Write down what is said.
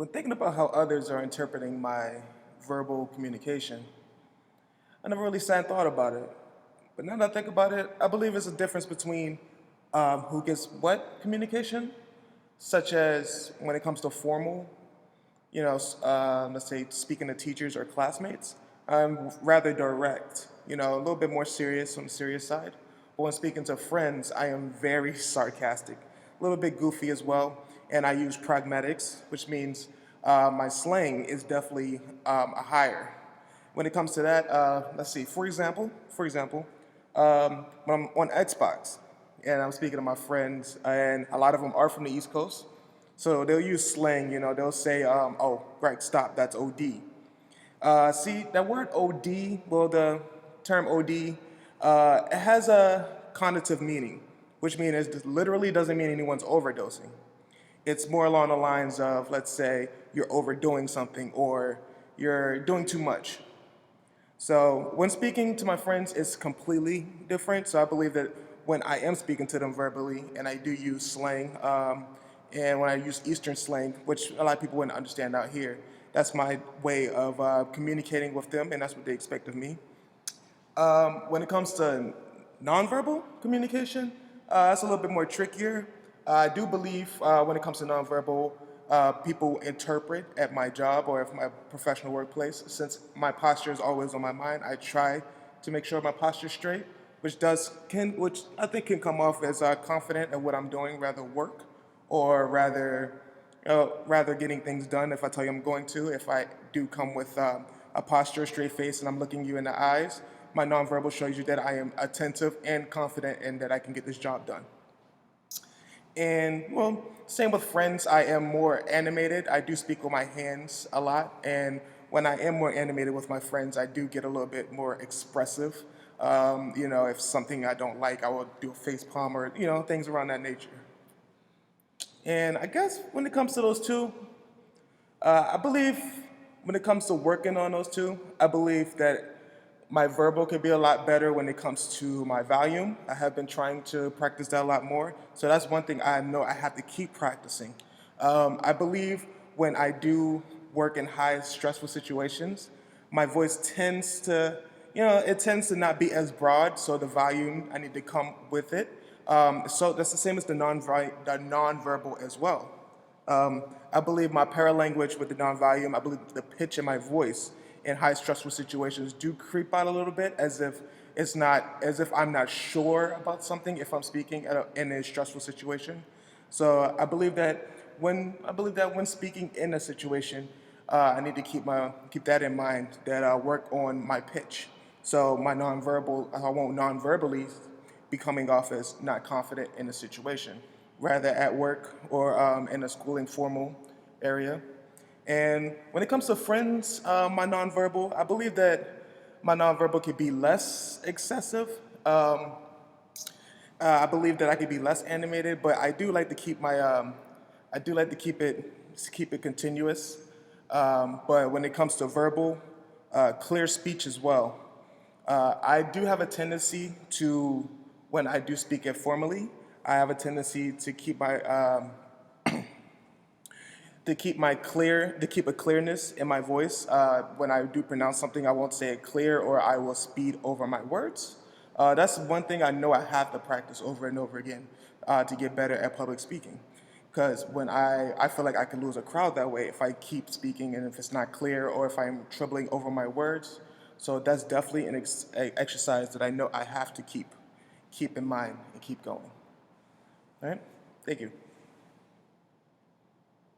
When thinking about how others are interpreting my verbal communication, I never really sat and thought about it. But now that I think about it, I believe it's a difference between who gets what communication, such as when it comes to formal, let's say speaking to teachers or classmates. I'm rather direct, a little bit more serious on the serious side. But when speaking to friends, I am very sarcastic, a little bit goofy as well, and I use pragmatics, which means my slang is definitely a higher. When it comes to that, let's see. For example, when I'm on Xbox and I'm speaking to my friends, and a lot of them are from the East Coast, so they'll use slang. They'll say, "Oh, right, stop. That's OD." See, that word OD, well, the term OD, it has a connotative meaning, which means it literally doesn't mean anyone's overdosing. It's more along the lines of, let's say, you're overdoing something or you're doing too much. So when speaking to my friends, it's completely different. So I believe that when I am speaking to them verbally, and I do use slang, and when I use Eastern slang, which a lot of people wouldn't understand out here, that's my way of communicating with them, and that's what they expect of me. When it comes to nonverbal communication, it's a little bit more trickier. I do believe when it comes to nonverbal, people interpret at my job or at my professional workplace. Since my posture is always on my mind, I try to make sure my posture's straight, which I think can come off as confident at what I'm doing, rather work, or rather getting things done. If I tell you I'm going to, if I do come with a posture, straight face, and I'm looking you in the eyes, my nonverbal shows you that I am attentive and confident and that I can get this job done. And well, same with friends. I am more animated. I do speak with my hands a lot, and when I am more animated with my friends, I do get a little bit more expressive. If something I don't like, I will do a face palm or things around that nature. And I guess when it comes to those two, I believe when it comes to working on those two, I believe that my verbal could be a lot better when it comes to my volume. I have been trying to practice that a lot more. So that's one thing I know I have to keep practicing. I believe when I do work in high stressful situations, my voice tends to, it tends to not be as broad. So the volume, I need to come with it. So that's the same as the nonverbal as well. I believe my paralanguage with the non-volume, I believe the pitch in my voice in high stressful situations do creep out a little bit as if I'm not sure about something if I'm speaking in a stressful situation. So I believe that when speaking in a situation, I need to keep that in mind that I work on my pitch. So I won't non-verbally be coming off as not confident in a situation, rather at work or in a schooling formal area. And when it comes to friends, I believe that my nonverbal could be less excessive. I believe that I could be less animated, but I do like to keep it continuous. But when it comes to verbal, clear speech as well. I do have a tendency to, when I do speak informally, I have a tendency to keep a clearness in my voice. When I do pronounce something, I won't say it clear, or I will speed over my words. That's one thing I know I have to practice over and over again to get better at public speaking. Because when I feel like I can lose a crowd that way if I keep speaking and if it's not clear or if I'm troubling over my words. So that's definitely an exercise that I know I have to keep in mind and keep going. All right? Thank you.